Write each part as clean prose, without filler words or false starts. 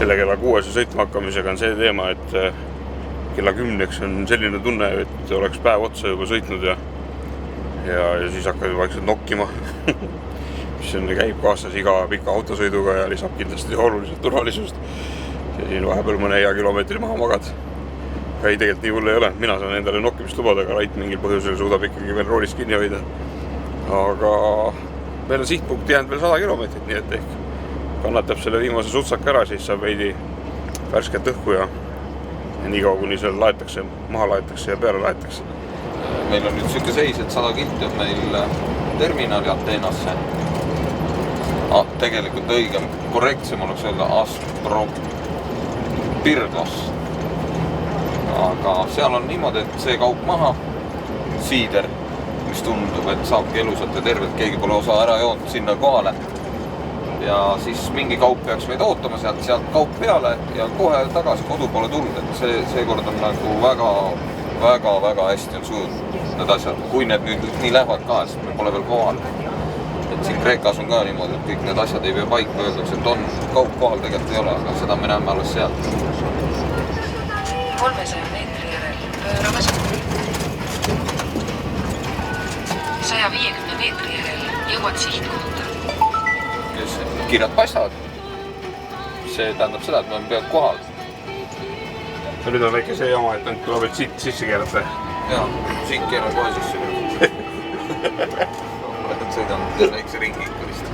jälle kella 6 sõitma hakkamisega on see teema, et kella 10 on selline tunne, et oleks päev otsa juba sõitnud ja siis hakkab vaikselt nokkima mis käib kaasas iga pika autosõiduga ja lisab kindlasti oluliselt turvalisust ja siin vahepeal mõne hea kilomeetri maha magad. Aga ei, tegelikult nii hull ei ole. Mina saan endale nokkimist lubada, aga Rait mingil põhjusel suudab ikkagi veel roolist kinni hoida. Aga meil on sihtpunkt jäänud veel 100 kilomeetrit, nii et ehk kannatab selle viimase sutsaka ära, siis saab veidi värsket õhku ja nii kaua, kuni seal laetakse, maha laetakse ja peale laetakse. Meil on nüüd süke seis, et 100 kilti on meil terminali Ateenasse. Tegelikult õigem, korrektsem oleks öelda Astropyrgos. Aga seal on niimoodi, et see kaup maha, siider, mis tundub, et saabki elusalt ja tervelt, keegi pole osa ära joonud sinna kohale. Ja siis mingi kaup peaks meid ootama sealt kaup peale ja kohe tagasi kodu poole tulnud, et see kord on nagu väga hästi on sujunud need asjad, kui need nüüd nii lähevad ka, sest me pole veel kohal. Et siin Kreekas on ka niimoodi, et kõik need asjad ei pea paika öeldaks, et on kaup kohal tegelikult ei ole, aga seda me näeme alles sealt. 300 meetri järel pööra vastu. 150 meetri järel jõuad sihtkohta. Kes kirjad paistavad? See tähendab seda, et me pead kohal. Ja nüüd on väike see jama, et ainult tuleb siit sisse keerata. Jaa, siit keeran kohe sisse. Sõidan väikse ringi ikkulist.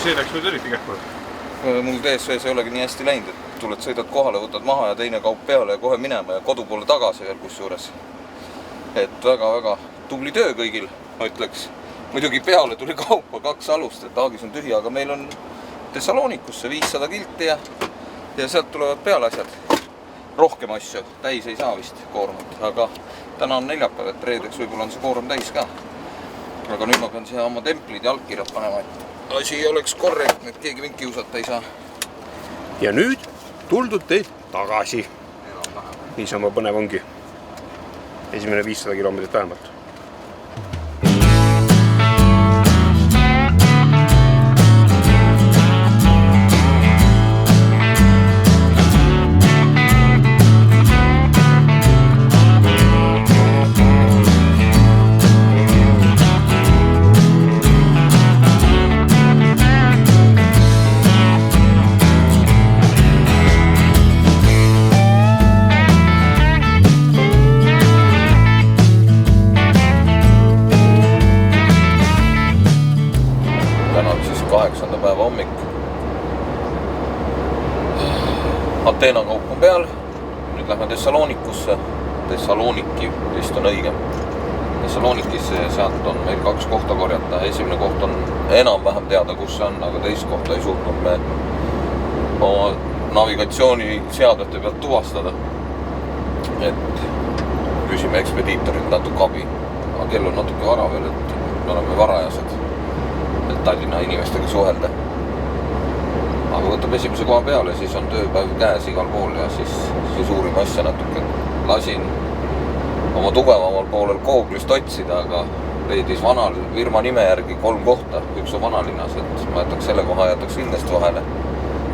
See läks nüüd eriti kähku. Mul DSV-s ei olegi nii hästi läinud, et tuled, sõidad kohale, võtad maha ja teine kaup peale ja kohe minema ja kodu poole tagasi veel kusjuures. Et väga tubli töö kõigil, ma ütleks. Muidugi peale tuli kaupa 2 alust, et Aagis on tühi, aga meil on Thessalonikusse 500 kilti ja sealt tulevad peale asjad. Rohkem asju, täis ei saa vist koormut, aga täna on neljapäev, et reedeks võib-olla on see koorm täis ka. Aga nüüd ma pean siia oma templid ja allkirjad panema, et asi ei oleks korrektne, et keegi mind kiusata ei saa. Ja nüüd tuldud teid tagasi. Niisama põnev ongi. Esimene 500 kilomeetrit vähemalt. Ateena kaup on peal, nüüd lähme Thessalonikusse, Thessaloniki vist on õigem. Thessalonikisse sealt on meil 2 kohta korjata, esimene koht on enam-vähem teada, kus see on, aga teist kohta ei suutnud me oma navigatsiooniseadmete pealt tuvastada. Et küsime ekspediitorit natuke abi, aga kell on natuke vara veel, et me oleme varajased, et Tallinna inimestega suhelda. Aga võtab esimese koha peale, siis on tööpäev käes igal pool ja siis uurime asja natuke. Lasin oma tugevamal poolel Googlist otsida, aga leidis firma nime järgi 3 kohta, üks on vanalinnas, et ma jätaks selle koha jätaks kindlasti vahele.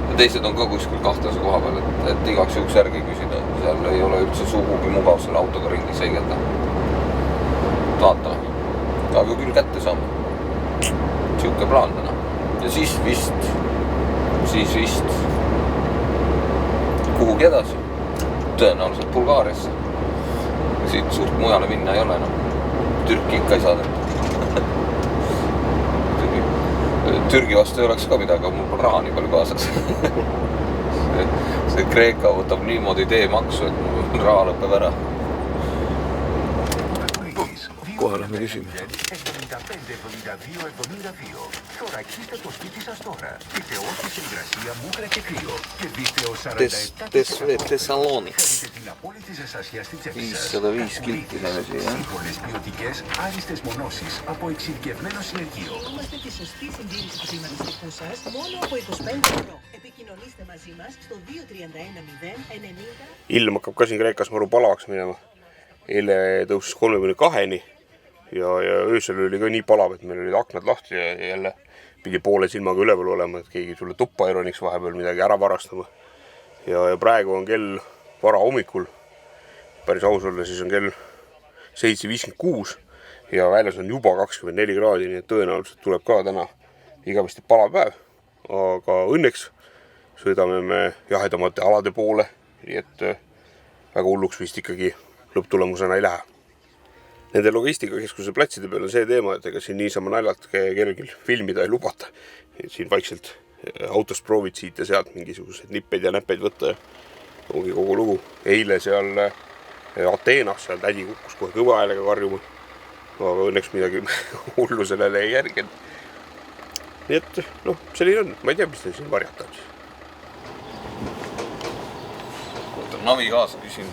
Ja teised on ka kuskil 2 koha peal, et igaks juhuks järgi küsida. Seal ei ole üldse sugugi mugav selle autoga ringi seigelda. Vaatame. Aga küll kätte saame. Siuke plaan täna. Ja siis vist kuhugi edasi, tõenäoliselt Bulgaariasse. Siit suurt mujale minna ei ole enam. Türki ikka ei saada. Türgi vastu ei oleks ka midagi, aga mul pole raha nii palju kaasas. See Kreeka võtab niimoodi teemaksu, et mul raha lõpeb ära. Kohe lähme küsime. 75-72-72. Θωρακίστε το σπίτι σας τώρα. Πείτε όχι σε υγρασία, μούχρα και κρύο. Κερδίστε ως 47% Thessaloniks. Φέρετε την απόλυτη ζεστασιά στη τσέπη σας. 505 kilti näeme siia. Σύγχρονες ποιοτικές άριστες μονώσεις από εξειδικευμένο συνεργείο. Είμαστε τη σωστή συντήρηση του κλιματιστικού σας μόνο από 25€. Επικοινωνήστε μαζί μας στο 231 090. Ilm hakkab ka siin Kreekas maru palavaks minema. Eile tõusis 32-ni ja öösel oli ka nii palav, et meil olid aknad lahti ja jälle pidi poole silmaga üleval olema, et keegi sulle tuppa ei roniks vahepeal midagi ära varastama. Ja praegu on kell vara hommikul, päris aus olla, siis on kell 7.56 ja väljas on juba 24 kraadi, nii et tõenäoliselt tuleb ka täna igavesti palav päev. Aga õnneks sõidame me jahedamate alade poole, nii et väga hulluks vist ikkagi lõpptulemusena ei lähe. Nende logistikakeskuse platside peal on see teema, et ega siin niisama naljalt kellelgi filmida ei lubata. Siin vaikselt autost proovid siit ja sealt mingisugused nippeid ja näppeid võtta ja ongi kogu lugu. Eile seal Ateenas, seal tädi kukkus kohe kõva häälega karjuma, aga õnneks midagi hullu sellele ei järginud. Nii et selline on, ma ei tea, mis ta siin varjata on. Võtan navi kaasa, küsin,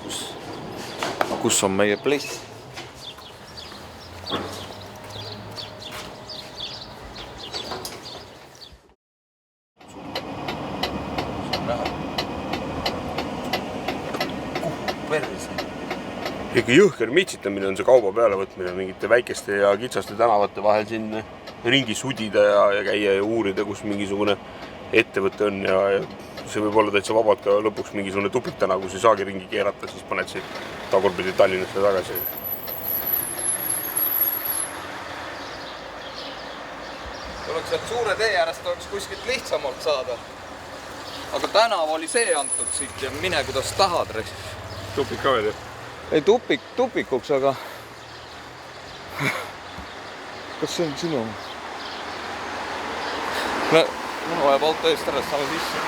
kus on meie pless. Ikka jõhker mitsitamine on see kauba peale võtmine mingite väikeste ja kitsaste tänavate vahel siin ringi sudida ja käia ja uurida, kus mingisugune ettevõte on ja see võib olla täitsa vabalt ka lõpuks mingisugune tupiktana, kus ei saagi ringi keerata, siis paned siit tagurpidi Tallinnasse tagasi. Oleks sealt suure tee äärest oleks kuskilt lihtsamalt saada. Aga tänav oli see antud siit ja mine kuidas tahad. Tupik ka veel, jah? Ei tupikuks, aga kas see on sinu? Mul vajab auto eest ära, saame sisse.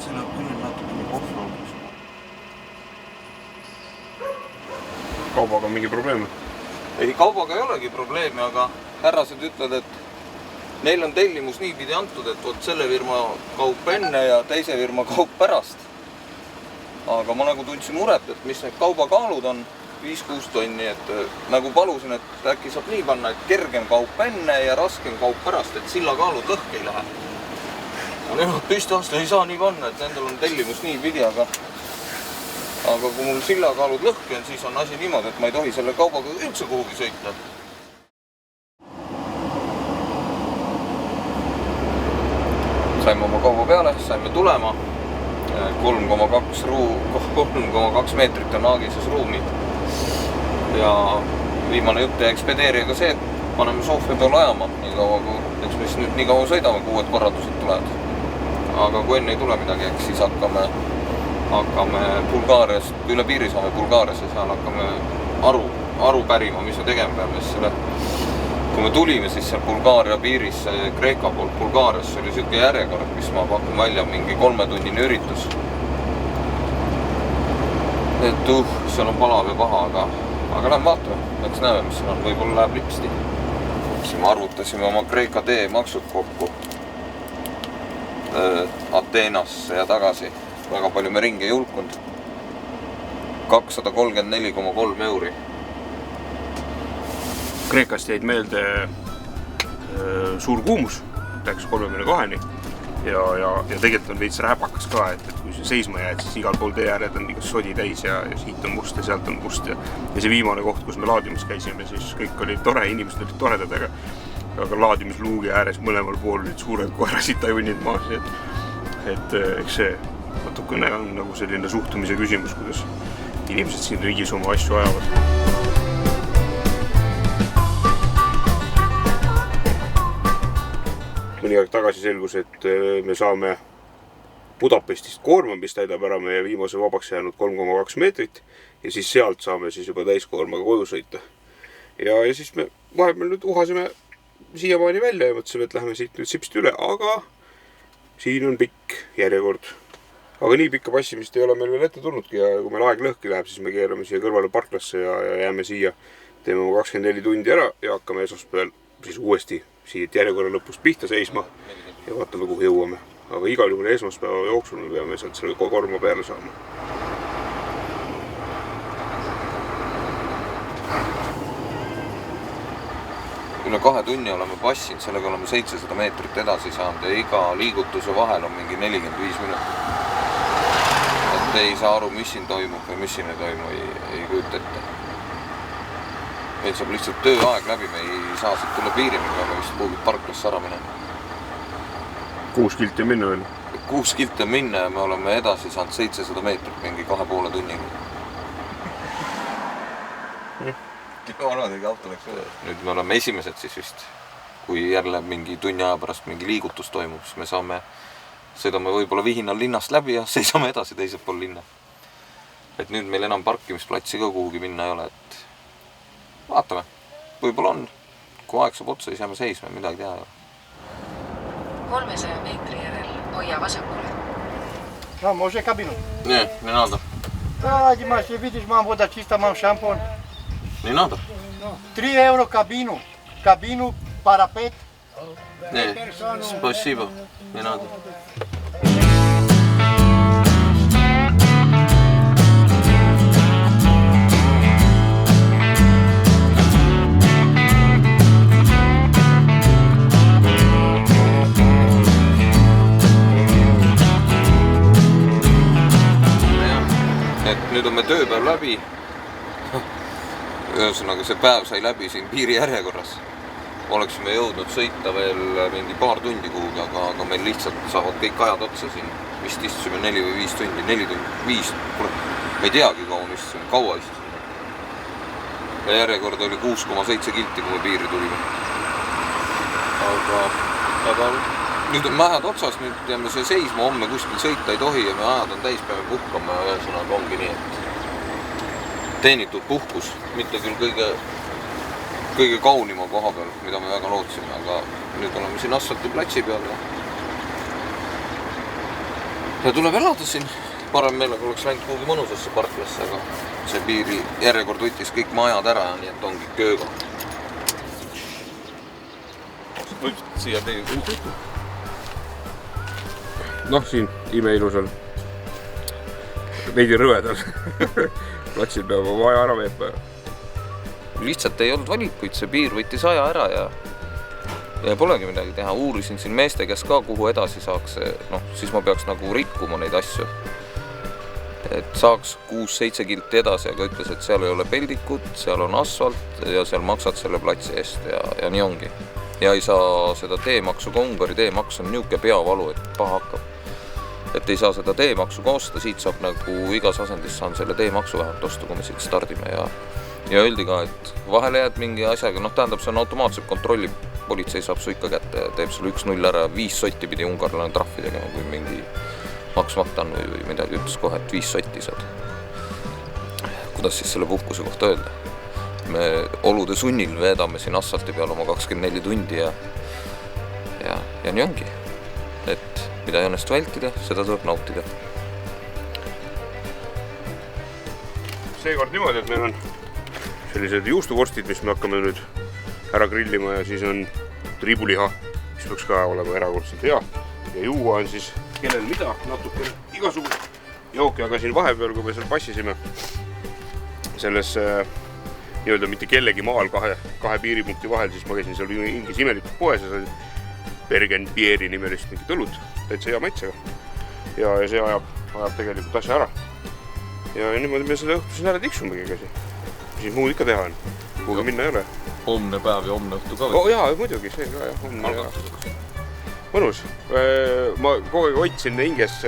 See läheb küll natukene off-roadis. Kaubaga on mingi probleem? Ei, kaubaga ei olegi probleemi, aga härrased ütled, et neil on tellimus niipidi antud, et selle firma kaup enne ja teise firma kaup pärast. Aga ma nagu tundsin muret, et mis need kaubakaalud on, 5-6 tonni, et nagu palusin, et äkki saab nii panna, et kergem kaup enne ja raskem kaup pärast, et sillakaalud lõhk ei lähe. Nemad püsti aasta ei saa nii panna, et nendel on tellimus niipidi, aga kui mul sillakaalud lõhki on, siis on asi niimoodi, et ma ei tohi selle kaubaga üldse kuhugi sõita. Saime oma kauba peale, saime tulema. 3,2 meetrit on Aagises ruumi. Ja viimane jutt ja ekspedeerijaga see, et paneme Sofia peale ajama nii kaua, eks me nüüd nii kaua sõidame, kui uued korraldused tulevad. Aga kui enne ei tule midagi, eks siis hakkame Bulgaariast, üle piiri saame Bulgaarias ja seal hakkame aru pärima, mis me tegema peame. Kui me tulime, siis seal Bulgaaria piiris, Kreeka poolt Bulgaarias oli selline järjekord, mis ma pakun välja mingi 3-tunnine üritus. Et seal on palav ja paha, aga lähme vaatame, eks näeme, mis seal on, võib-olla läheb lipsti. Siis me arvutasime oma Kreeka tee maksud kokku Ateenasse ja tagasi. Väga palju me ringi ei hulkunud. 234,3 euri. Kreekast jäid meelde suur kuumus, läks 32-ni ja tegelikult on veits rääpakas ka, et kui see seisma jääd, siis igal pool tee ääred on igas sodi täis ja siit on must ja sealt on must ja see viimane koht, kus me laadimas käisime, siis kõik oli tore, inimesed olid toredad, aga laadimisluugi ääres mõlemal pool olid suured koerasitajunnid maas, et eks see natukene on nagu selline suhtumise küsimus, kuidas inimesed siin riigis oma asju ajavad. Mõni aeg tagasi selgus, et me saame Budapestist koorma, mis täidab ära meie viimase vabaks jäänud 3,2 meetrit ja siis sealt saame siis juba täiskoormaga koju sõita. Ja siis me vahepeal nüüd uhasime siiamaani välja ja mõtlesime, et lähme siit nüüd sipst üle, aga siin on pikk järjekord. Aga nii pikka passimist ei ole meil veel ette tulnudki ja kui meil aeg lõhki läheb, siis me keerame siia kõrvale parklasse ja jääme siia. Teeme 24 tundi ära ja hakkame esmaspäeval siis uuesti siit järjekorra lõpust pihta seisma ja vaatame, kuhu jõuame. Aga igal juhul esmaspäeva jooksul me peame sealt selle korma peale saama. Üle 2 tunni oleme passinud, sellega oleme 700 meetrit edasi saanud ja iga liigutuse vahel on mingi 45 minutit. Et ei saa aru, mis siin toimub või mis siin ei toimu, ei kujuta ette. Meil saab lihtsalt tööaeg läbi, me ei saa siit üle piiri, me peame vist kuhugi parklasse ära minema. 6 kilti on minna veel. 6 kilti on minna ja me oleme edasi saanud 700 meetrit mingi 2,5 tunniga. Nüüd me oleme esimesed siis vist, kui jälle mingi tunni aja pärast mingi liigutus toimub, siis me sõidame võib-olla Vihinal linnast läbi ja seisame edasi teisel pool linna. Et nüüd meil enam parkimisplatsi ka kuhugi minna ei ole, et vaatame, võib-olla on. Kui aeg saab otsa, siis jääme seisma, midagi teha ei ole. 300 meetri järel hoia vasakule. Da, może kabinu. Nie nada. Da, Dimash, widzisz, mam woda czysta, mam szampon. Nie nada. 3 euro kabinu. Kabinu, parapet. Nie, spasibo. Nie nada. Nüüd on me tööpäev läbi. Ühesõnaga see päev sai läbi siin piiri järjekorras. Oleksime jõudnud sõita veel mingi paar tundi kuhugi, aga meil lihtsalt saavad kõik ajad otsa siin. Vist istusime 4 või 5 tundi, 4 tundi, 5. Me ei teagi kaua istusime. Ja järjekord oli 6,7 kilti, kui me piiri tulime. Aga nüüd on mähed otsas, nüüd jääme see seisma, homme kuskil sõita ei tohi ja me ajad on täis, peame puhkama ja ühesõnaga ongi nii, et teenitud puhkus, mitte küll kõige kaunima koha peal, mida me väga lootsime, aga nüüd oleme siin asfaltiplatsi peal ja tuleb elada siin. Parem meelega oleks läinud kuhugi mõnusasse parklasse, aga see piiri järjekord võttis kõik majad ära, nii et ongi kööga. Võtsid siia teie sõitu? Noh, siin imeilusal, veidi rõvedal platsil peab vaja ära veepa. Lihtsalt ei olnud valikuid, see piir võttis aja ära ja polegi midagi teha. Uurisin siin meeste käest ka, kuhu edasi saaks, siis ma peaks nagu rikkuma neid asju. Et saaks 6-7 kilti edasi, aga ütles, et seal ei ole peldikut, seal on asfalt ja seal maksad selle platsi eest ja nii ongi. Ja ei saa seda teemaksu, ka Ungari teemaks on niuke peavalu, et paha hakkab. Et ei saa seda teemaksu ka osta, siit saab nagu igas asendis saan selle teemaksu vähemalt osta, kui me siit stardime ja öeldi ka, et vahele jääd mingi asjaga, tähendab, see on automaatselt kontrolli, politsei saab su ikka kätte ja teeb sulle 1-0 ära, 5 sotti pidi ungarlane trahvi tegema, kui mingi maksmata on või midagi ütles kohe, et 5 sotti saad. Kuidas siis selle puhkuse kohta öelda? Me olude sunnil veedame siin asfalti peal oma 24 tundi ja nii ongi. Et mida ei õnnestu vältida, seda tuleb nautida. Seekord niimoodi, et meil on sellised juustuvorstid, mis me hakkame nüüd ära grillima ja siis on triibuliha, mis peaks ka olema erakordselt hea. Ja juua on siis kellel mida, natuke igasugust jooki, aga siin vahepeal, kui me seal passisime selles nii-öelda mitte kellegi maal kahe piiripunkti vahel, siis ma käisin seal mingis imelikus poes ja sai Bergen Pieri nimelist mingit õlut, täitsa hea maitsega. Ja see ajab tegelikult asja ära. Ja niimoodi me seda õhtu siin ära tiksumegi käsi. Siis muud ikka teha on, kuhugi minna ei ole. Homne päev ja homne õhtu ka või? Jaa, muidugi, see ka jah. Mõnus. Ma kogu aeg otsin hinges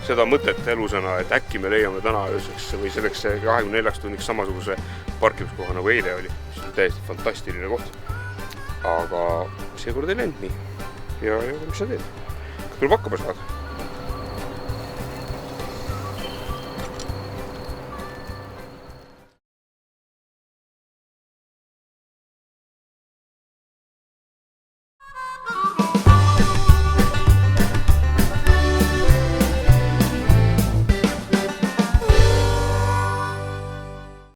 seda mõtet elusõna, et äkki me leiame täna või selleks 24 tunniks samasuguse parkimiskoha nagu eile oli. See on täiesti fantastiline koht. Aga seekord ei läinud nii. Ja mis sa teed? Küll hakkama saad.